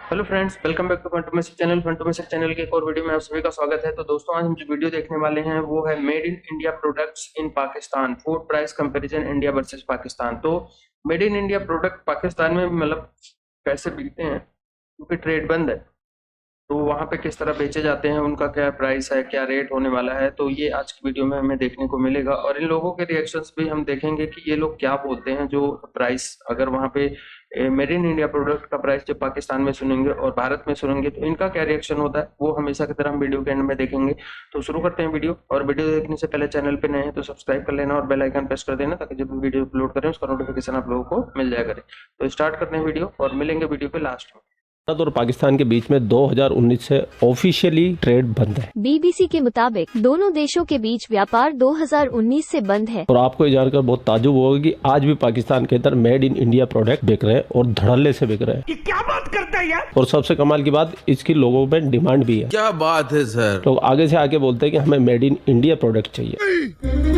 Hello friends, welcome back to फंटोमेसिक channel के एक और वीडियो में आप सभी का स्वागत है। तो दोस्तों, आज हम जो वीडियो देखने वाले हैं वो है made in India products in Pakistan, food price comparison India versus Pakistan. तो made in India product Pakistan में मतलब कैसे बिकते हैं, क्योंकि ट्रेड बंद है, तो वहाँ पे किस तरह बेचे जाते हैं, उनका क्या प्राइस है, क्या रेट होने वाला है, तो ये आज की वीडियो में हमें देखने को मिलेगा। और इन लोगों के रिएक्शंस भी हम देखेंगे कि ये लोग क्या बोलते हैं। जो प्राइस अगर वहाँ पे मेड इन इंडिया प्रोडक्ट का प्राइस जब पाकिस्तान में सुनेंगे और भारत में सुनेंगे तो इनका क्या रिएक्शन होता है, वो हमेशा की तरह हम वीडियो के एंड में देखेंगे। तो शुरू करते हैं वीडियो। और वीडियो देखने से पहले चैनल पे नए हैं तो सब्सक्राइब कर लेना और बेल आइकन प्रेस कर देना, ताकि जब भी वीडियो अपलोड करें उसका नोटिफिकेशन आप लोगों को मिल जाया करे। तो स्टार्ट करते हैं वीडियो और मिलेंगे वीडियो पे लास्ट में। भारत और पाकिस्तान के बीच में 2019 से ऑफिशियली ट्रेड बंद है। बीबीसी के मुताबिक दोनों देशों के बीच व्यापार 2019 से बंद है। और आपको ये जानकर बहुत ताज्जुब होगा कि आज भी पाकिस्तान के अंदर मेड इन इंडिया प्रोडक्ट बिक रहे हैं और धड़ल्ले से बिक रहे हैं। ये क्या बात करता है यार। और सबसे कमाल की बात, इसकी लोगों में डिमांड भी है। क्या बात है सर। लोग आगे से आके बोलते हैं कि हमें मेड इन इंडिया प्रोडक्ट चाहिए।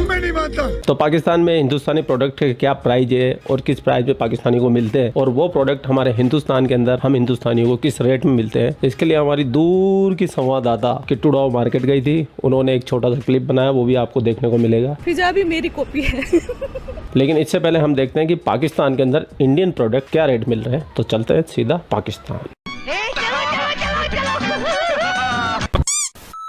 मैं नहीं मानता। तो पाकिस्तान में हिंदुस्तानी प्रोडक्ट के क्या प्राइस है और किस प्राइस में पाकिस्तानी को मिलते हैं, और वो प्रोडक्ट हमारे हिंदुस्तान के अंदर हम हिंदुस्तानियों को किस रेट में मिलते हैं, इसके लिए हमारी दूर की संवाददाता किट्टूडाव मार्केट गई थी। उन्होंने एक छोटा सा क्लिप बनाया, वो भी आपको देखने को मिलेगा। फिजा भी मेरी कॉपी है। लेकिन इससे पहले हम देखते हैं कि पाकिस्तान के अंदर इंडियन प्रोडक्ट क्या रेट मिल रहे हैं। तो चलते हैं सीधा पाकिस्तान।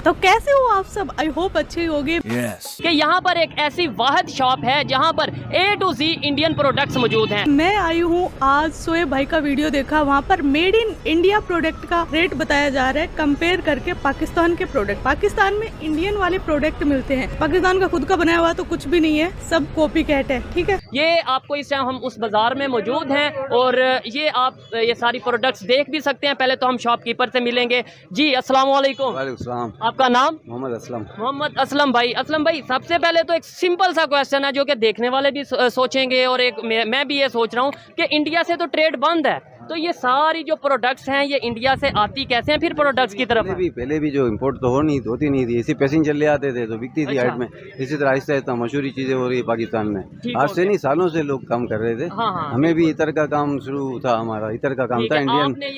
तो कैसे हो आप सब? आई होप अच्छे होगे। कि यहाँ पर एक ऐसी वाहिद शॉप है जहाँ पर A to Z Indian products मौजूद हैं। मैं आई हूँ आज सोएब भाई का वीडियो देखा, वहाँ पर मेड इन इंडिया प्रोडक्ट का रेट बताया जा रहा है कंपेयर करके पाकिस्तान के प्रोडक्ट। पाकिस्तान में इंडियन वाले प्रोडक्ट मिलते हैं, पाकिस्तान का खुद का बनाया हुआ तो कुछ भी नहीं है, सब कॉपी कैट है। ठीक है, ये आपको इस टाइम हम उस बाजार में मौजूद हैं और ये आप ये सारी प्रोडक्ट्स देख भी सकते हैं। पहले तो हम शॉपकीपर से मिलेंगे। जी अस्सलाम वालेकुम। वालेकुम। आपका नाम? मोहम्मद असलम। मोहम्मद असलम भाई। असलम भाई, सबसे पहले तो एक सिंपल सा क्वेश्चन है जो कि देखने वाले भी सोचेंगे और एक मैं भी ये सोच रहा हूँ कि इंडिया से तो ट्रेड बंद है, तो ये सारी जो प्रोडक्ट्स हैं ये इंडिया से आती कैसे हैं फिर प्रोडक्ट्स की तरफ? पहले भी जो इंपोर्ट तो होती नहीं थी, ऐसे पैसेंजर ले आते थे तो बिकती थी अच्छा। हाइट में। इसी तरह आहिस्ता आहिस्ता मशहूरी चीजें हो रही है पाकिस्तान में। आज से नहीं, सालों से लोग काम कर रहे थे। हाँ। हमें भी इतर का काम शुरू था, हमारा इतर का काम ठीक था है, इंडियन। आपने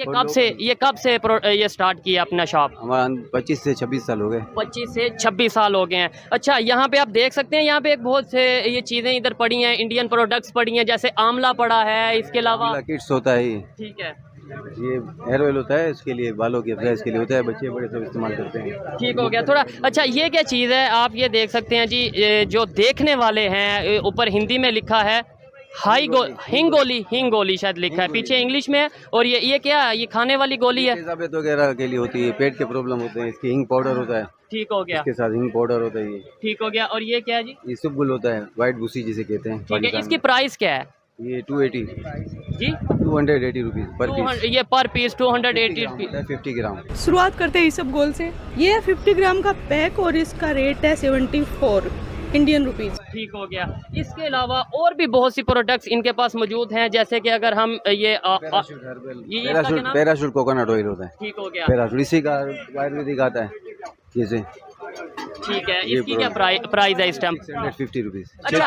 ये कब से ये स्टार्ट किया अपना शॉप? हमारा 25 से 26 साल हो गए। 25 से 26 साल हो गए हैं। अच्छा, यहाँ पे आप देख सकते हैं, यहाँ पे एक बहुत से ये चीजें इधर पड़ी हैं, इंडियन प्रोडक्ट्स पड़ी हैं, जैसे आंवला पड़ा है, इसके अलावा किट्स होता है, ठीक है, ये हेयर ऑयल होता है, इसके लिए बालों के फ्रेश के लिए होता है, बच्चे बड़े सब इस्तेमाल करते हैं। ठीक हो गया थोड़ा। अच्छा, ये क्या चीज़ है आप ये देख सकते हैं जी, ये जो देखने वाले हैं ऊपर हिंदी में लिखा है हिंगोली शायद लिखा है, पीछे इंग्लिश में है। और ये क्या है? ये खाने वाली गोली है? तेजाब वगैरह के लिए होती है, पेट के प्रॉब्लम होते हैं, इसकी हिंग पाउडर होता है। ठीक हो गया, इसके साथ हिंग पाउडर होता है। ये ठीक हो गया। और ये क्या है जी? ये सुबगुल होता है, व्हाइट भूसी जिसे कहते हैं। ठीक है, इसकी प्राइस क्या है ये 280 जी? 280 रुपीज पर पीस। ये पर पीस 280 रुपीज। 50 ग्राम। शुरुआत करते हैं इसब गोल से। ये है 50 ग्राम का पैक और इसका रेट है 74 इंडियन रुपीज। ठीक हो गया। इसके अलावा और भी बहुत सी प्रोडक्ट्स इनके पास मौजूद हैं, जैसे कि अगर हम ये पैराशूट कोकोनट ऑयल होता है। ठीक हो गया। पैराशूट इसी का आयुर्वेदिक आता है जैसे। ठीक है, इसकी क्या प्राइस है इस टाइम? 50 रुपीज। अच्छा,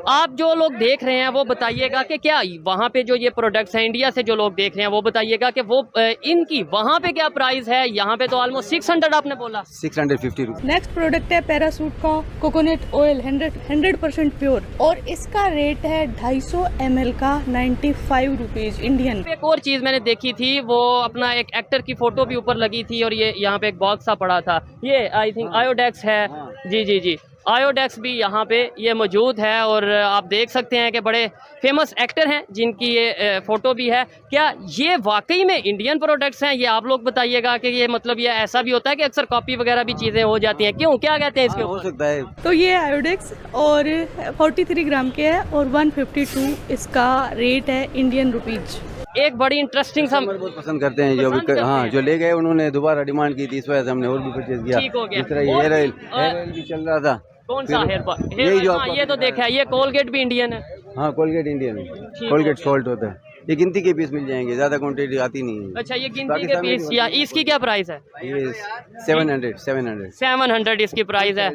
आप जो लोग देख रहे हैं वो बताइएगा कि क्या वहाँ पे जो ये प्रोडक्ट्स हैं इंडिया से जो लोग देख रहे हैं वो बताइएगा कि वो इनकी वहाँ पे क्या प्राइस है? यहाँ पे तो ऑलमोस्ट 600 आपने बोला। 650 रुपीज। नेक्स्ट प्रोडक्ट है पैराशूट का कोकोनट ऑयल 100% प्योर, और इसका रेट है 250 ml का 95 रुपीज इंडियन। एक और चीज मैंने देखी थी, वो अपना एक एक्टर की फोटो भी ऊपर लगी थी और ये यहाँ पे एक बॉक्स सा पड़ा था, ये आई थिंक आयोडेक्स है। जी, आयोडेक्स भी यहाँ पे ये मौजूद है। और आप देख सकते हैं कि बड़े फेमस एक्टर हैं जिनकी ये फोटो भी है। क्या ये वाकई में इंडियन प्रोडक्ट्स हैं? ये आप लोग बताइएगा कि ये मतलब ये ऐसा भी होता है कि अक्सर कॉपी वगैरह भी चीज़ें हो जाती हैं, क्यों, क्या कहते हैं इसके हो सकता है। तो ये आयोडेक्स और 43 ग्राम के है और 152 इसका रेट है इंडियन रुपीज। एक बड़ी इंटरेस्टिंग सा बहुत पसंद करते हैं जो भी, हाँ, जो ले गए उन्होंने दोबारा डिमांड की थी, इस वजह से हमने और भी परचेज किया। ठीक हो गया। इस तरह हेयर ऑयल भी चल रहा था। कौन सा हेयर यही जो ये तो देखा है, ये कोलगेट भी इंडियन है। हाँ, कोलगेट इंडियन है, कोलगेट सॉल्ट होता है। ये गिनती के पीस मिल जाएंगे, ज्यादा क्वांटिटी आती नहीं है। अच्छा, ये गिनती के पीस या इसकी क्या प्राइस है? ये 700 700 इसकी प्राइस है।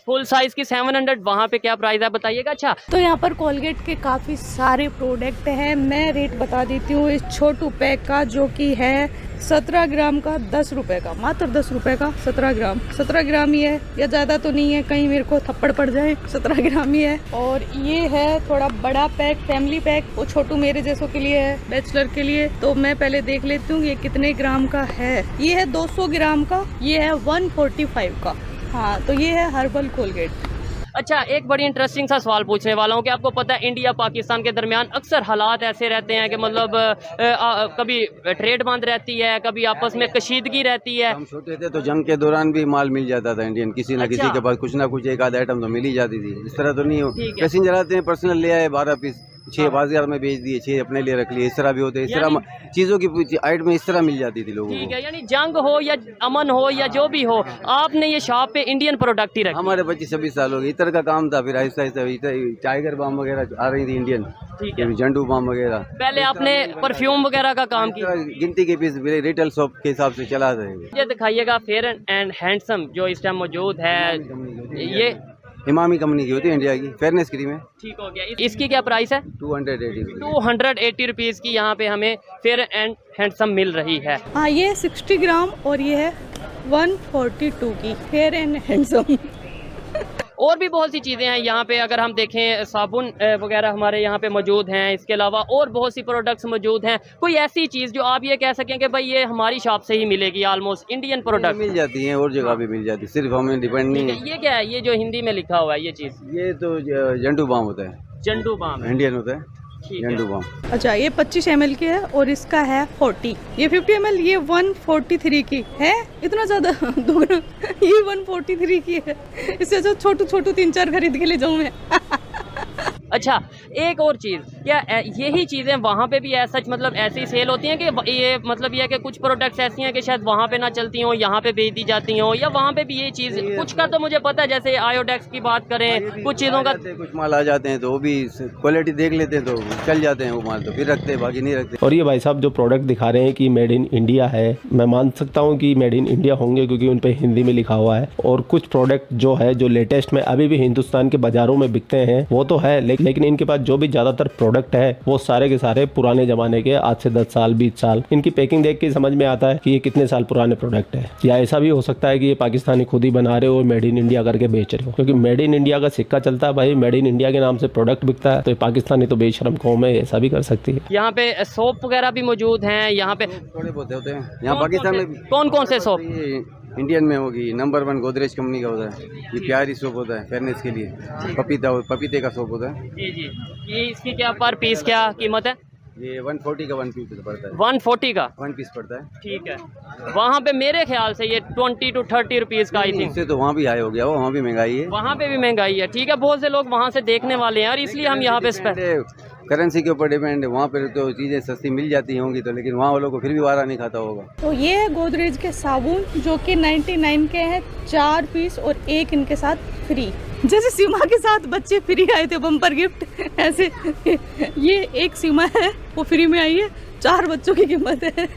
फुल साइज की 700। वहाँ पे क्या प्राइस है बताइएगा। अच्छा, तो यहाँ पर कोलगेट के काफ़ी सारे प्रोडक्ट हैं। मैं रेट बता देती हूँ इस छोटू पैक का, जो कि है 17 ग्राम का 10 रुपए का, मात्र 10 रुपए का 17 ग्राम ही है, या ज़्यादा तो नहीं है, कहीं मेरे को थप्पड़ पड़ जाए। 17 ग्राम ही है। और ये है थोड़ा बड़ा पैक, फैमिली पैक, वो छोटू मेरे जैसों के लिए है, बैचलर के लिए। तो मैं पहले देख लेती हूँ ये कितने ग्राम का है। ये है 200 ग्राम का, ये है 145 का। हाँ, तो ये है हर्बल कोलगेट। अच्छा, एक बड़ी इंटरेस्टिंग सा सवाल पूछने वाला हूँ कि आपको पता है इंडिया पाकिस्तान के दरमियान अक्सर हालात ऐसे रहते हैं कि मतलब कभी ट्रेड बंद रहती है, कभी आपस में कशीदगी रहती है। हम छोटे थे तो जंग के दौरान भी माल मिल जाता था इंडियन, किसी न किसी के पास कुछ ना कुछ एक आधा आइटम तो मिल ही जाती थी। इस तरह तो नहीं हो, पैसेंजर आते हैं पर्सनल ले आए 12 पीस, 6 बाजार में बेच दिए, 6 अपने लिए रख लिए। इस तरह भी होते हैं, इस तरह चीजों की आइट में इस तरह मिल जाती थी लोगों को। ठीक है, यानी जंग हो या अमन हो या जो भी हो, आपने ये शॉप पे इंडियन प्रोडक्ट ही रखा। हमारे 25-26 साल हो गए, इतर का काम था। फिर आहिस्ता आहिस्ता टाइगर बाम वगैरह आ रही थी इंडियन, झंडू बाम वगैरह। पहले आपने परफ्यूम वगैरह का काम किया। गिनती के पीस रिटेल शॉप के हिसाब से चला रहे। ये दिखाइएगा फेयर एंड हैंडसम जो इस टाइम मौजूद है, ये इमामी कंपनी की होती है इंडिया की, फेयरनेस क्रीम है। ठीक हो गया। इसकी क्या प्राइस है? 280 रुपीज़ की यहाँ पे हमें फेयर एंड हैंडसम मिल रही है। हाँ, ये 60 ग्राम और ये है 142 की फेयर एंड हैंडसम। और भी बहुत सी चीज़ें हैं यहाँ पे। अगर हम देखें साबुन वगैरह हमारे यहाँ पे मौजूद हैं। इसके अलावा और बहुत सी प्रोडक्ट्स मौजूद हैं। कोई ऐसी चीज़ जो आप ये कह सकें कि भाई ये हमारी शॉप से ही मिलेगी, ऑलमोस्ट इंडियन प्रोडक्ट मिल जाती हैं और जगह भी मिल जाती है, सिर्फ हमें डिपेंड नहीं है। ये क्या है, ये जो हिंदी में लिखा हुआ है ये चीज़? ये तो झंडू बाम होता है, झंडू बाम इंडियन होता है झंडू बाम। अच्छा, ये 25 ml की है और इसका है 40। ये 50 ml, ये 143 की है। इतना ज्यादा दोगुना, ये 143 की है। इससे जो छोटू 3-4 खरीद के ले जाऊं मैं। अच्छा, एक और चीज़, क्या यही चीज़ें वहाँ पे भी ऐसा मतलब ऐसी सेल होती हैं कि ये मतलब ये है कि कुछ प्रोडक्ट्स ऐसी हैं कि शायद वहाँ पे ना चलती हों, यहाँ पे बेच दी जाती हों, या वहाँ पे भी ये चीज़ कुछ का तो मुझे पता है, जैसे आयोडेक्स की बात करें, कुछ चीज़ों का कुछ माल आ जाते हैं तो वो भी क्वालिटी देख लेते हैं तो चल जाते हैं वो माल, तो फिर रखते हैं, बाकी नहीं रखते। और ये भाई साहब जो प्रोडक्ट दिखा रहे हैं कि मेड इन इंडिया है, मैं मान सकता हूँ कि मेड इन इंडिया होंगे क्योंकि उन पे हिंदी में लिखा हुआ है। और कुछ प्रोडक्ट जो है जो लेटेस्ट में अभी भी हिंदुस्तान के बाजारों में बिकते हैं वो तो है, लेकिन इनके पास जो भी ज्यादातर प्रोडक्ट है वो सारे के सारे पुराने जमाने के, आज से 10 साल 20 साल। इनकी पैकिंग देख के समझ में आता है कि ये कितने साल पुराने प्रोडक्ट है। या ऐसा भी हो सकता है कि ये पाकिस्तानी खुद ही बना रहे हो और मेड इन इंडिया करके बेच रहे हो, क्योंकि मेड इन इंडिया का सिक्का चलता है भाई, मेड इन इंडिया के नाम से प्रोडक्ट बिकता है, तो पाकिस्तानी तो बेशरम कौम है, ऐसा भी कर सकती है। यहाँ पे सोप वगैरह भी मौजूद हैं। यहाँ पे थोड़े बहुत होते हैं यहाँ पाकिस्तान में। कौन कौन से सोप? इंडियन में होगी नंबर 1 गोदरेज कंपनी का होता है, ये प्यारी सोप होता है फेयरनेस के लिए। पपीते का सोप होता है। जी जी, ये इसकी क्या पर पीस क्या कीमत है? ये 140 का 1 पीस पड़ता है। 140 का 1 पीस पड़ता है। ठीक है। वहाँ पे मेरे ख्याल से ये 20 to 30 रुपीज़ का आई थिंक। इससे तो वहाँ भी हाई हो गया, वहाँ भी महंगाई है। वहाँ पे भी महंगाई है। ठीक है, बहुत से लोग वहाँ से देखने वाले हैं और इसलिए हम यहाँ पे करेंसी के ऊपर डिपेंड है। वहाँ पर तो चीज़ें सस्ती मिल जाती होंगी तो, लेकिन वहाँ वालों को फिर भी वारा नहीं खाता होगा। तो ये है गोदरेज के साबुन जो कि 99 के हैं, 4 पीस और 1 इनके साथ फ्री। जैसे सीमा के साथ बच्चे फ्री आए थे बम्पर गिफ्ट, ऐसे ये एक सीमा है वो फ्री में आई है, 4 बच्चों की कीमत है।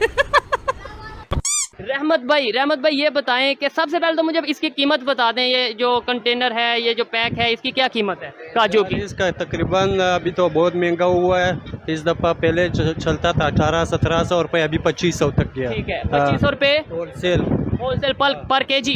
रहमत भाई ये बताएं कि सबसे पहले तो मुझे इसकी कीमत बता दें। ये जो कंटेनर है, ये जो पैक है, इसकी क्या कीमत है काजू की? इसका तकरीबन अभी तो बहुत महंगा हुआ है। इस दफ़ा पहले चलता था 1800-1700 रुपये, अभी 2500 तक गया। ठीक है, 2500 रुपये होलसेल पर केजी।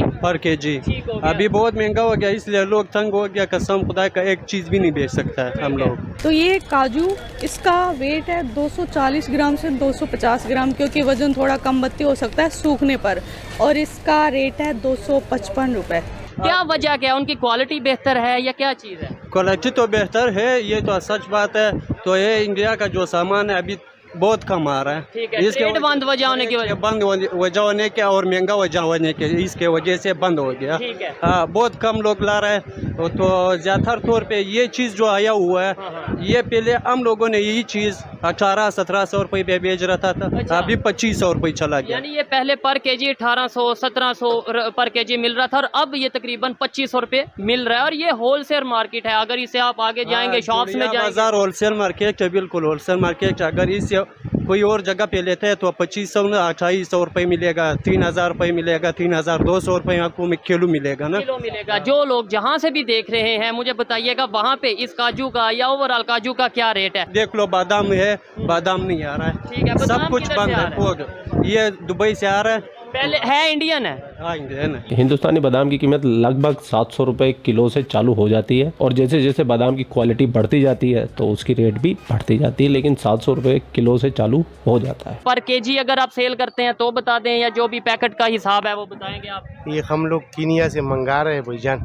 अभी बहुत महंगा हो गया, इसलिए लोग तंग हो गया। कसम खुदा का एक चीज़ भी नहीं बेच सकता है हम लोग। तो ये काजू, इसका वेट है 240 ग्राम से 250 ग्राम, क्योंकि वजन थोड़ा कम बत्ती हो सकता है सूखने पर, और इसका रेट है 255 रुपये। क्या वजह क्या है? उनकी क्वालिटी बेहतर है या क्या चीज़ है? क्वालिटी तो बेहतर है, ये तो सच बात है। तो ये इंडिया का जो सामान है अभी बहुत कम आ रहा है। ठीक है, ट्रेड बंद वजह होने की वजह बंद वजह होने के और महंगा वजह होने के इसके वजह से बंद हो गया। ठीक है। हाँ, बहुत कम लोग ला रहे हैं। तो ज्यादातर तौर पे ये चीज़ जो आया हुआ है, ये पहले हम लोगों ने यही चीज़ 1800-1700 रुपये पे बेच रहा था। अच्छा। अभी 2500 रुपये चला गया। यानी ये पहले पर केजी 1800-1700 पर केजी मिल रहा था और अब ये तकरीबन 2500 रुपये मिल रहा है। और ये होलसेल मार्केट है, अगर इसे आप आगे जाएंगे शॉप्स में जाएंगे, बाजार होलसेल मार्केट है, बिल्कुल होलसेल मार्केट। अगर इसे कोई और जगह पे लेते हैं तो 2500 2800 रुपये मिलेगा, 3000 रुपये मिलेगा, 3200 रुपये आपको किलो मिलेगा ना, किलो मिलेगा। जो लोग जहाँ से भी देख रहे हैं मुझे बताइएगा वहाँ पे इस काजू का या ओवरऑल काजू का क्या रेट है? देख लो, बादाम है, बादाम नहीं आ रहा है। ठीक है, बादाम सब कुछ किधर बंद से आ है। रहा है? ये दुबई से आ रहा है। पहले है इंडियन है। हाँ, इंडियन है। हिंदुस्तानी बादाम की कीमत लगभग 700 रुपए किलो से चालू हो जाती है और जैसे जैसे बादाम की क्वालिटी बढ़ती जाती है तो उसकी रेट भी बढ़ती जाती है, लेकिन 700 रुपए किलो से चालू हो जाता है। पर केजी अगर आप सेल करते हैं तो बता दें, या जो भी पैकेट का हिसाब है वो बताएंगे आप? ये हम लोग कीनिया से मंगा रहे हैं भाईजान,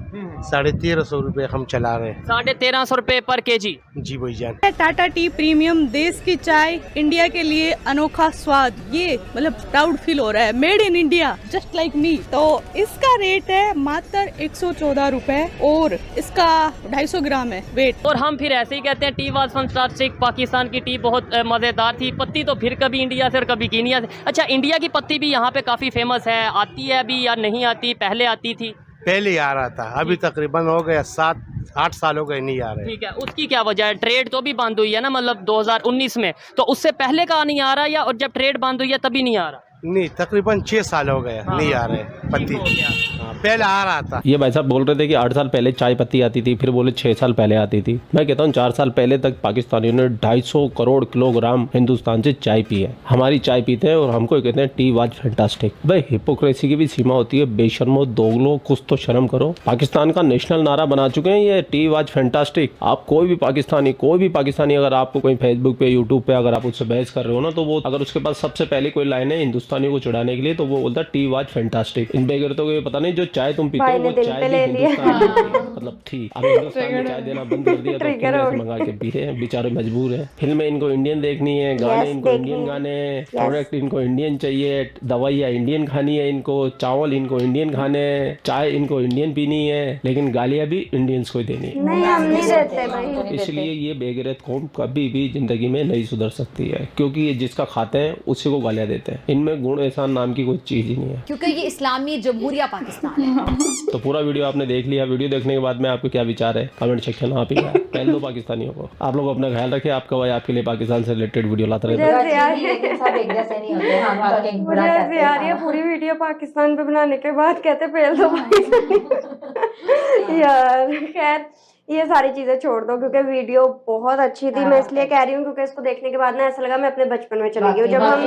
1350 रुपए हम चला रहे हैं। 1350 रुपए पर केजी। जी भाईजान। टाटा टी प्रीमियम, देश की चाय, इंडिया के लिए अनोखा स्वाद, ये मतलब प्राउड फील हो रहा है, made in India just like me. तो इसका रेट है मात्र 114 रुपए और इसका 250 ग्राम है वेट। और हम फिर ऐसे ही कहते हैं टी वाज फैंटास्टिक, पाकिस्तान की टी बहुत मजेदार थी। पत्ती तो फिर कभी इंडिया से और कभी कीनिया से। अच्छा, इंडिया की पत्ती भी यहाँ पे काफी फेमस है, आती है अभी या नहीं आती? पहले आती थी। पहले आ रहा था, अभी तकरीबन हो गया 7-8 साल हो गए नहीं आ रहे। ठीक है, उसकी क्या वजह है? ट्रेड तो भी बंद हुई है ना, मतलब 2019 में, तो उससे पहले का नहीं आ रहा या और जब ट्रेड बंद हुई है तभी नहीं आ रहा? नहीं, तकरीबन 6 साल हो गए नहीं आ रहे पत्ती। हाँ, पहले आ रहा था। ये भाई साहब बोल रहे थे कि 8 साल पहले चाय पत्ती आती थी, फिर बोले 6 साल पहले आती थी। मैं कहता हूँ 4 साल पहले तक पाकिस्तानियों ने 250 करोड़ किलोग्राम हिंदुस्तान से चाय पी है। हमारी चाय पीते हैं और हमको कहते हैं टी वाज फैंटास्टिक। भाई हिपोक्रेसी की भी सीमा होती है, बेशर्मो दोगलो, कुछ तो शर्म करो। पाकिस्तान का नेशनल नारा बना चुके हैं ये टी वाज फैंटास्टिक। आप कोई भी पाकिस्तानी अगर आपको कोई फेसबुक पे, यूट्यूब पे अगर आप उससे बहस कर रहे हो ना, तो वो अगर उसके पास सबसे पहले कोई लाइन है हिंदुस्तानी को चिढ़ाने के लिए तो वो बोलता टी वाज फैंटास्टिक। इन बेगरतों को ये पता नहीं जो चाय तुम पीते हो वो चाय भी हिंदुस्तान की होती है। मतलब ठीक, अब हिंदुस्तान में चाय देना बंद कर दिया तो केन्या से मंगा के पी रहे हैं, बेचारे मजबूर हैं। फिल्में इनको इंडियन देखनी है, गाने इनको इंडियन गाने, प्रोडक्ट इनको इंडियन चाहिए, दवाइयाँ इंडियन खानी है इनको, चावल इनको इंडियन खाने, चाय इनको इंडियन पीनी है, लेकिन गालियाँ भी इंडियंस को ही देनी है। नहीं, हम नहीं देते भाई। इसलिए ये बेगैरत कौम कभी भी जिंदगी में नहीं सुधर सकती है, क्योंकि ये जिसका खाते हैं उसी को गालियाँ देते हैं। इनमें गुण एहसान नाम की कोई चीज ही नहीं है, क्योंकि ये इस्लामी जमहूरिया पाकिस्तान है। तो पूरा वीडियो आपने देख लिया। वीडियो देखने के बाद में आपको क्या विचार है कमेंट सेक्शन में आप ही पहले दो पाकिस्तानियों को। आप लोग अपना ख्याल रखें। आपका भाई आपके लिए पाकिस्तान से रिलेटेड वीडियो लाता रहता है। यार ये पूरी वीडियो पाकिस्तान पे बनाने के बाद कहते पहले दो पाकिस्तानी। यार खैर ये सारी चीजें छोड़ दो, क्योंकि वीडियो बहुत अच्छी थी। मैं इसलिए कह रही हूँ क्योंकि इसको देखने के बाद ना ऐसा लगा मैं अपने बचपन में चली गई। जब हम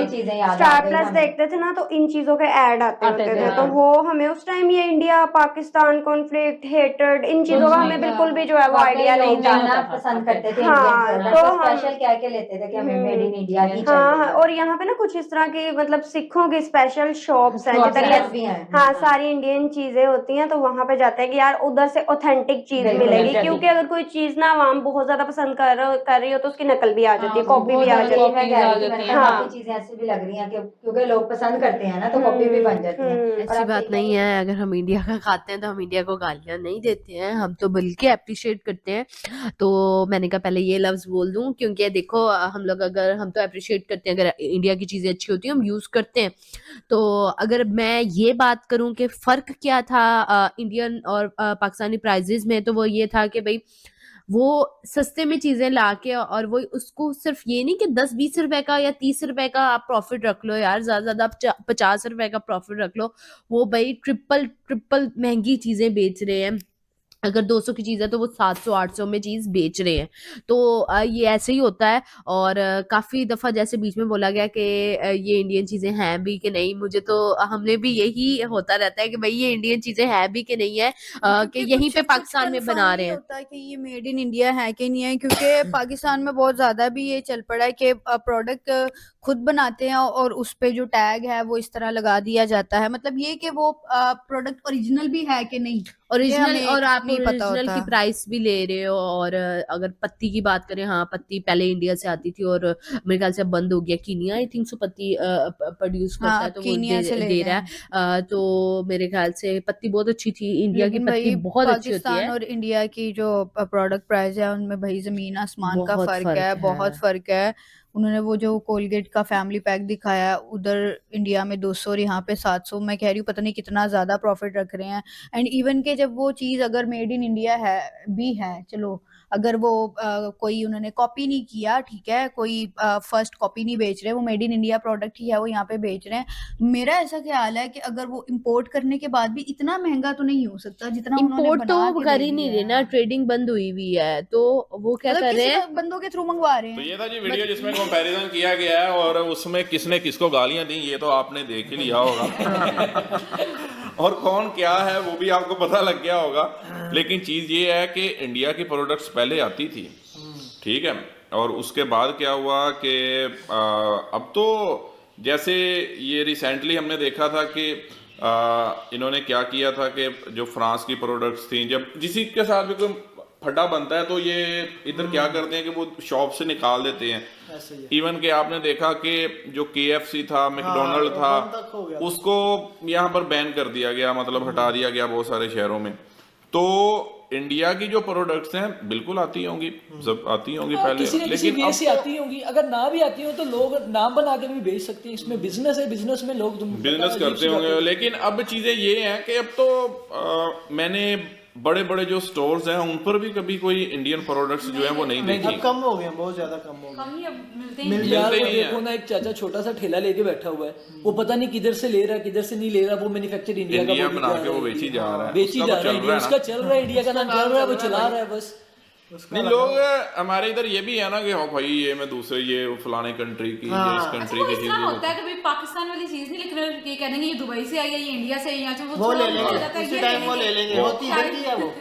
स्टार प्लस देखते थे ना तो इन चीजों के ऐड आते होते थे, तो वो हमें उस टाइम ये इंडिया पाकिस्तान कॉन्फ्लिक्ट, हेटेड, इन चीजों का हमें बिल्कुल भी जो है वो आइडिया नहीं था। पसंद करते थे। हाँ, तो स्पेशल क्या क्या लेते थे कि हमें मेड इन इंडिया ही चाहिए। हाँ, और यहाँ पे ना कुछ इस तरह की मतलब सिखों की स्पेशल शॉप्स हैं जिधर हाँ सारी इंडियन चीजें होती हैं, तो वहाँ पे जाते हैं कि यार उधर से ऑथेंटिक चीज मिलेगी। क्योंकि अगर कोई चीज ना आवाम बहुत ज्यादा पसंद कर रही हो तो उसकी नकल भी आ जाती है, कॉपी भी आ जाती है। हाँ, चीजें ऐसी भी लग रही हैं क्योंकि लोग पसंद करते हैं ना, तो कॉपी भी बन जाती है। ऐसी बात नहीं है, अगर हम इंडिया का खाते हैं तो हम इंडिया को गालियां नहीं देते हैं, हम तो बल्कि अप्रिशिएट करते हैं। तो मैंने कहा पहले ये लफ्ज बोल दूं, क्योंकि देखो हम लोग अगर हम तो अप्रिशिएट करते हैं, अगर इंडिया की चीजें अच्छी होती है हम यूज करते हैं। तो अगर मैं ये बात करूं कि फर्क क्या था इंडियन और पाकिस्तानी प्राइजेस में, तो वो ये था कि भाई वो सस्ते में चीजें लाके और वो उसको सिर्फ ये नहीं कि 10-20 रुपए का या 30 रुपए का आप प्रॉफिट रख लो, यार ज्यादा 50 रुपए का प्रॉफिट रख लो। वो भाई ट्रिपल महंगी चीजें बेच रहे हैं। अगर 200 की चीज़ है तो वो 700-800 में चीज़ बेच रहे हैं। तो ये ऐसे ही होता है। और काफ़ी दफ़ा जैसे बीच में बोला गया कि ये इंडियन चीज़ें हैं भी कि नहीं, मुझे तो हमने भी यही होता रहता है कि भाई ये इंडियन चीज़ें हैं भी कि नहीं है, कि यहीं पे पाकिस्तान में बना रहे हैं। होता है कि ये मेड इन इंडिया है कि नहीं है, क्योंकि पाकिस्तान में बहुत ज़्यादा भी ये चल पड़ा है कि प्रोडक्ट खुद बनाते हैं और उस पे जो टैग है वो इस तरह लगा दिया जाता है, मतलब ये कि वो प्रोडक्ट ओरिजिनल भी है कि नहीं, ओरिजिनल, और आप नहीं पता ओरिजिनल होता। की प्राइस भी ले रहे हो। और अगर पत्ती की बात करें, हाँ पत्ती पहले इंडिया से आती थी और मेरे ख्याल से बंद हो गया, कीनिया आई थिंक सो पत्ती प्रोड्यूस करता है, तो वो कीनिया से ले दे रहे रहा है। तो मेरे ख्याल से पत्ती बहुत अच्छी थी, इंडिया की लेकिन पत्ती भाई बहुत अच्छी होती पाकिस्तान है। और इंडिया की जो प्रोडक्ट प्राइस है उनमें भाई जमीन आसमान का बहुत फर्क फर्क है, बहुत फर्क है। उन्होंने वो जो कोलगेट का फैमिली पैक दिखाया, उधर इंडिया में 200 और यहाँ पे 700, मैं कह रही हूँ पता नहीं कितना ज्यादा प्रॉफिट रख रहे हैं। एंड इवन के जब वो चीज अगर मेड इन इंडिया है भी है, चलो अगर वो कोई उन्होंने कॉपी नहीं किया, ठीक है, कोई फर्स्ट कॉपी नहीं बेच रहे, वो मेड इन इंडिया प्रोडक्ट ही है, वो यहाँ पे बेच रहे हैं। मेरा ऐसा ख्याल है कि अगर वो इंपोर्ट करने के बाद भी इतना महंगा तो नहीं हो सकता जितना उन्होंने इंपोर्ट तो बना वो के कर दे ही नहीं दिया रहे ना, ट्रेडिंग बंद हुई हुई है, तो वो क्या मतलब कर रहे किसी हैं, बंदों के थ्रू मंगवा रहे तो हैं। ये था जी वीडियो जिसमें कंपैरिजन किया गया है और उसमें किसने किसको गालियां दी ये तो आपने देख ही लिया होगा और कौन क्या है वो भी आपको पता लग गया होगा। लेकिन चीज ये है कि इंडिया की प्रोडक्ट्स पहले आती थी, ठीक है, और उसके बाद क्या हुआ कि अब तो जैसे ये रिसेंटली हमने देखा था कि इन्होंने क्या किया था कि जो फ्रांस की प्रोडक्ट्स थी, जब जिसी के साथ भी कोई फटा बनता है तो ये इधर क्या करते हैं कि वो शॉप से निकाल देते हैं। इवन के आपने देखा कि जो KFC था, मैकडोनल्ड था, उसको यहाँ पर बैन कर दिया गया, मतलब हटा दिया गया बहुत सारे शहरों में। तो इंडिया की जो प्रोडक्ट्स हैं बिल्कुल आती होंगी, सब आती होंगी पहले, किसी न किसी लेकिन वे से आती होंगी। अगर ना भी आती हो तो लोग नाम बना के भी बेच सकते हैं, इसमें बिजनेस है, बिजनेस में लोग बिजनेस करते होंगे। लेकिन अब चीजें ये हैं कि अब तो मैंने बड़े बड़े जो स्टोर्स हैं उन पर भी कभी कोई इंडियन प्रोडक्ट्स जो हैं वो नहीं देखी। अब कम हो गए, बहुत ज्यादा कम हो गए। यार वो देखो ना, एक चाचा छोटा सा ठेला लेके बैठा हुआ है, वो पता नहीं किधर से ले रहा है किधर से नहीं ले रहा, वो मैन्युफैक्चर इंडिया का बना के वो बेची जा रहा है, बेची जा रहा है, उसका चल रहा है, इंडिया का नाम चल रहा है, वो चला रहा है बस। नहीं, लोग हमारे इधर ये भी है ना कि हाँ भाई ये मैं दूसरे ये फलाने कंट्री की इस कंट्री की चीज होता है, कभी पाकिस्तान वाली चीज नहीं लिख रहे, ये कह देंगे ये दुबई से आई है, ये इंडिया से आई है, वो ले लेंगे उसी टाइम, वो ले लेंगे, होती इधर की है वो।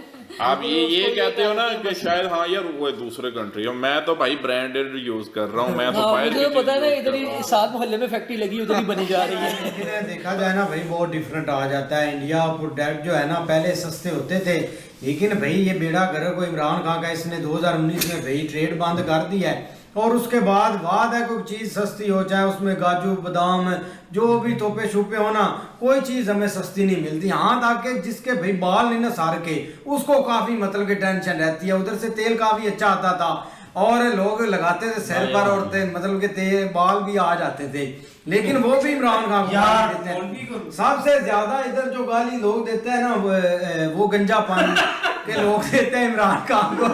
आप ये कहते हो ना कि शायद हाँ यार वो दूसरे कंट्री हो, मैं तो भाई ब्रांडेड यूज कर रहा हूँ, मैं तो बाहर मुझे पता है ना, इधर ही साथ मोहल्ले में फैक्ट्री लगी उधर ही बनी जा रही है। लेकिन देखा जाए ना भाई बहुत डिफरेंट आ जाता है। इंडिया प्रोडक्ट जो है ना पहले सस्ते होते थे, लेकिन भाई ये बेड़ा गर्क को इमरान खान का, इसने 2019 में भाई ट्रेड बंद कर दिया है और उसके बाद है कोई चीज़ सस्ती हो, चाहे उसमें काजू बादाम जो भी तोपे छुपे हो ना, कोई चीज़ हमें सस्ती नहीं मिलती। हाँ ताकि जिसके भाई बाल नहीं ना सार के, उसको काफ़ी मतलब की टेंशन रहती है। उधर से तेल काफ़ी अच्छा आता था और लोग लगाते थे सर पर और मतलब के तेल बाल भी आ जाते थे, लेकिन वो भी इमरान खान को देते हैं। सबसे ज्यादा इधर जो गाली लोग देते हैं ना वो गंजा पानी के लोग देते हैं इमरान खान को।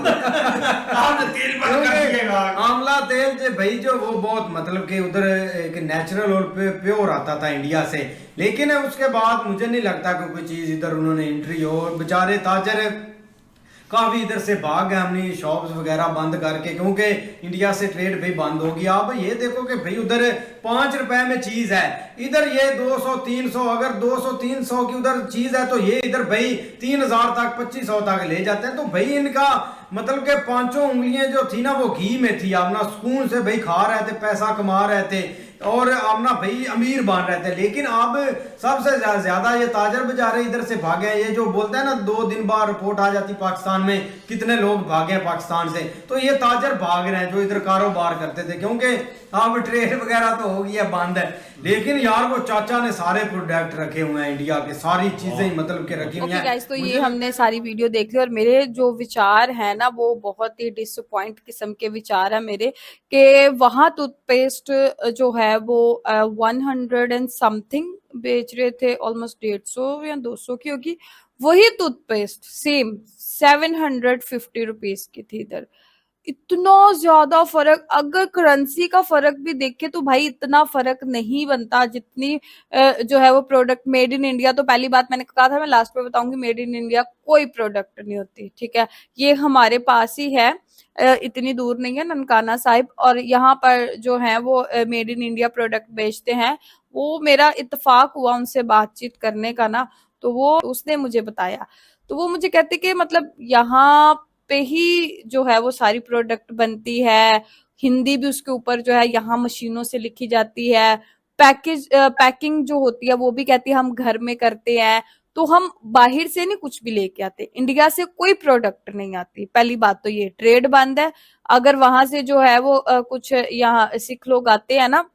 आंवला तेल जो भाई जो वो बहुत मतलब कि उधर एक नेचुरल और प्योर आता था इंडिया से, लेकिन उसके बाद मुझे नहीं लगता कि कोई चीज इधर उन्होंने एंट्री हो। बेचारे ताजर काफ़ी इधर से भाग गए अपनी शॉप्स वगैरह बंद करके, क्योंकि इंडिया से ट्रेड भाई बंद होगी। आप ये देखो कि भाई उधर 5 रुपए में चीज़ है, इधर ये 200-300, अगर 200-300 की उधर चीज़ है तो ये इधर भाई 3000 तक 2500 तक ले जाते हैं। तो भाई इनका मतलब के 5 उंगलियां जो थी ना वो घी में थी, अपना सुकून से भाई खा रहे थे, पैसा कमा रहे थे और अपना भाई अमीर बन रहे थे। लेकिन अब सबसे ज्यादा ये ताजर बेचारे इधर से भागे हैं। ये जो बोलते हैं ना 2 दिन बाद रिपोर्ट आ जाती पाकिस्तान में कितने लोग भागे हैं पाकिस्तान से, तो ये ताजर भाग रहे हैं जो इधर कारोबार करते थे, क्योंकि अब ट्रेड वगैरह तो हो गई है बंद है। लेकिन यार वो चाचा ने सारे प्रोडक्ट रखे हुए हैं इंडिया के, सारी चीजें मतलब के रखी हुई हैं। गाइस, तो ये हमने सारी वीडियो देख ली और मेरे जो विचार हैं ना वो बहुत ही डिसअपॉइंट किस्म के विचार है मेरे, कि वहाँ टूथपेस्ट जो है वो 100 एंड समथिंग बेच रहे थे, ऑलमोस्ट 150 या 200 की होगी, वही टूथपेस्ट सेम 750 रुपीज की थी इधर। इतना ज्यादा फर्क, अगर करेंसी का फर्क भी देखे तो भाई इतना फर्क नहीं बनता जितनी जो है वो प्रोडक्ट मेड इन इंडिया। तो पहली बात मैंने कहा था, मैं लास्ट में बताऊंगी, मेड इन इंडिया कोई प्रोडक्ट नहीं होती, ठीक है, ये हमारे पास ही है, इतनी दूर नहीं है, ननकाना साहिब, और यहाँ पर जो है वो मेड इन इंडिया प्रोडक्ट बेचते हैं। वो मेरा इत्तेफाक हुआ उनसे बातचीत करने का ना, तो वो उसने मुझे बताया, तो वो मुझे कहते कि मतलब यहाँ पे ही जो है वो सारी प्रोडक्ट बनती है, हिंदी भी उसके ऊपर जो है यहाँ मशीनों से लिखी जाती है। पैकिंग जो होती है वो भी कहती है हम घर में करते हैं। तो हम बाहर से नहीं कुछ भी लेके आते, इंडिया से कोई प्रोडक्ट नहीं आती। पहली बात तो ये ट्रेड बंद है। अगर वहां से जो है वो कुछ यहाँ सिख लोग आते हैं ना,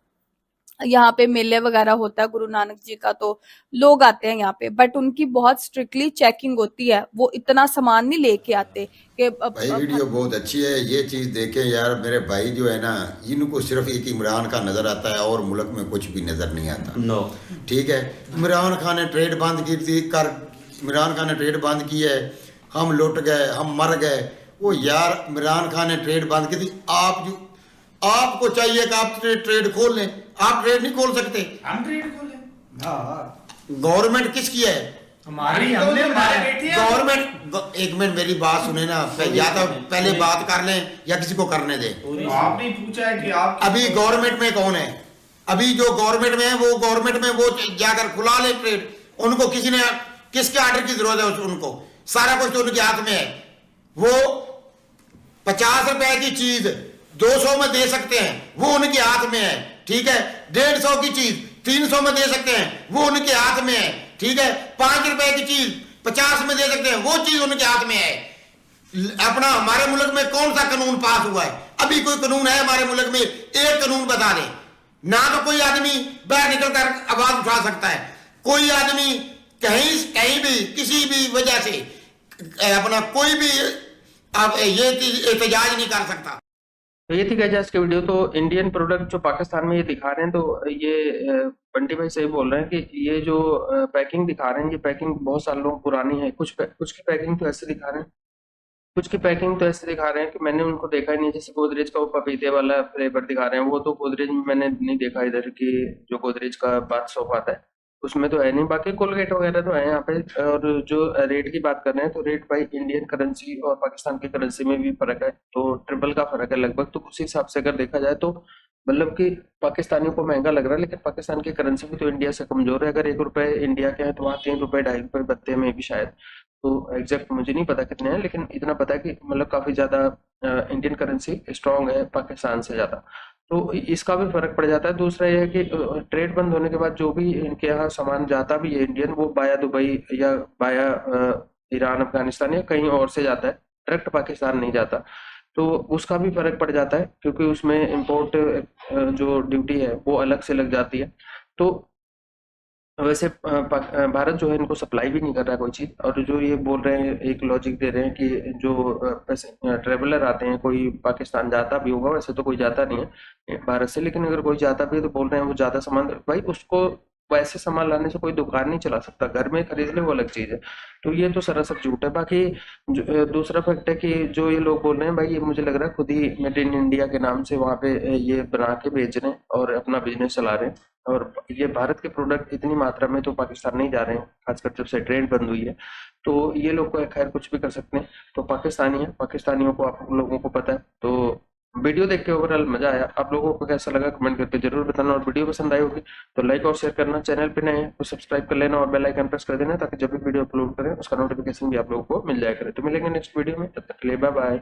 यहाँ पे मेले वगैरह होता है गुरु नानक जी का, तो लोग आते हैं यहाँ पे, बट उनकी बहुत स्ट्रिक्टली चेकिंग होती है, वो इतना सामान नहीं लेके आते कि भाई वीडियो बहुत अच्छी है। ये चीज़ देखें यार, मेरे भाई जो है ना, इनको सिर्फ एक इमरान का नज़र आता है और मुल्क में कुछ भी नज़र नहीं आता। ठीक है, इमरान खान ने ट्रेड बंद की थी, इमरान खान ने ट्रेड बंद की है, हम लुट गए, हम मर गए। वो यार इमरान खान ने ट्रेड बंद की थी, आपको चाहिए कि आप ट्रेड खोल लें, आप ट्रेड नहीं खोल सकते। हम ट्रेड खोलें? गवर्नमेंट किसकी है? हमारी। गवर्नमेंट। एक मिनट मेरी बात सुने ना, या तो पहले बात कर लें या किसी को करने दें। आपने पूछा है कि आप अभी गवर्नमेंट में कौन है? अभी जो गवर्नमेंट में है वो गवर्नमेंट में वो जाकर खुला ले ट्रेड। उनको किसी ने, किसके आर्डर की जरूरत है उनको? सारा कुछ तो उनके हाथ में है। वो 50 रुपए की चीज 200 में दे सकते हैं, वो उनके हाथ में है। ठीक है, 150 की चीज 300 में दे सकते हैं, वो उनके हाथ में है। ठीक है, 5 रुपए की चीज 50 में दे सकते हैं, वो चीज उनके हाथ में है। अपना हमारे मुल्क में कौन सा कानून पास हुआ है? अभी कोई कानून है हमारे मुल्क में? एक कानून बता दे ना, तो कोई आदमी बाहर निकलकर आवाज उठा सकता है। कोई आदमी कहीं भी किसी भी वजह से अपना कोई भी ये एहतजाज नहीं कर सकता। तो ये थी गाइस आज की वीडियो। तो इंडियन प्रोडक्ट जो पाकिस्तान में ये दिखा रहे हैं, तो ये बंटी भाई सही बोल रहे हैं कि ये जो पैकिंग दिखा रहे हैं, ये पैकिंग बहुत सालों पुरानी है। कुछ की पैकिंग तो ऐसे दिखा रहे हैं, कुछ की पैकिंग तो ऐसे दिखा रहे हैं कि मैंने उनको देखा ही नहीं। जैसे गोदरेज का वो पपीते वाला फ्लेवर दिखा रहे हैं, वो तो गोदरेज में मैंने नहीं देखा इधर की, जो गोदरेज का बाथ सोप आता है उसमें तो है नहीं। बाकी कोलगेट वगैरह तो है यहाँ पे। और जो रेट की बात कर रहे हैं, तो रेट भाई इंडियन करेंसी और पाकिस्तान की करेंसी में भी फर्क है, तो ट्रिपल का फर्क है लगभग। तो उस हिसाब से अगर देखा जाए तो मतलब कि पाकिस्तानियों को महंगा लग रहा है, लेकिन पाकिस्तान की करेंसी भी तो इंडिया से कमजोर है। अगर 1 रुपए इंडिया के हैं तो वहाँ 3 रुपए 2.5 रुपए बनते हैं में भी शायद। तो एग्जैक्ट मुझे नहीं पता कितने हैं, लेकिन इतना पता है कि मतलब काफी ज्यादा इंडियन करेंसी स्ट्रांग है पाकिस्तान से ज्यादा, तो इसका भी फर्क पड़ जाता है। दूसरा यह है कि ट्रेड बंद होने के बाद जो भी इनके यहाँ सामान जाता भी है इंडियन, वो बाया दुबई या बाया ईरान, अफगानिस्तान या कहीं और से जाता है, डायरेक्ट पाकिस्तान नहीं जाता। तो उसका भी फर्क पड़ जाता है, क्योंकि उसमें इंपोर्ट जो ड्यूटी है वो अलग से लग जाती है। तो वैसे भारत जो है इनको सप्लाई भी नहीं कर रहा कोई चीज़। और जो ये बोल रहे हैं, एक लॉजिक दे रहे हैं कि जो ट्रेवलर आते हैं, कोई पाकिस्तान जाता भी होगा, वैसे तो कोई जाता नहीं है भारत से, लेकिन अगर कोई जाता भी है तो बोल रहे हैं वो ज़्यादा सामान, भाई उसको वैसे सामान लाने से कोई दुकान नहीं चला सकता, घर में खरीद ले वो अलग चीज़ है। तो ये तो सरासर झूठ है। बाकी दूसरा फैक्ट है कि जो ये लोग बोल रहे हैं, भाई ये मुझे लग रहा है खुद ही मेड इन इंडिया के नाम से वहाँ पे ये बना के बेच रहे हैं और अपना बिजनेस चला रहे हैं। और ये भारत के प्रोडक्ट इतनी मात्रा में तो पाकिस्तान नहीं जा रहे हैं, खासकर जब से ट्रेड बंद हुई है। तो ये लोग को खैर कुछ भी कर सकते हैं, तो पाकिस्तानी है, पाकिस्तानियों को आप लोगों को पता है। तो वीडियो देख के ओवरऑल मजा आया। आप लोगों को कैसा लगा कमेंट करके जरूर बताना, और वीडियो पसंद आई होगी तो लाइक और शेयर करना, चैनल पे नए हैं तो सब्सक्राइब कर लेना और बेल आइकन प्रेस कर देना, ताकि जब भी वीडियो अपलोड करें उसका नोटिफिकेशन भी आप लोगों को मिल जाया करे। तो मिलेंगे नेक्स्ट वीडियो में, तब तक के लिए बाय बाय।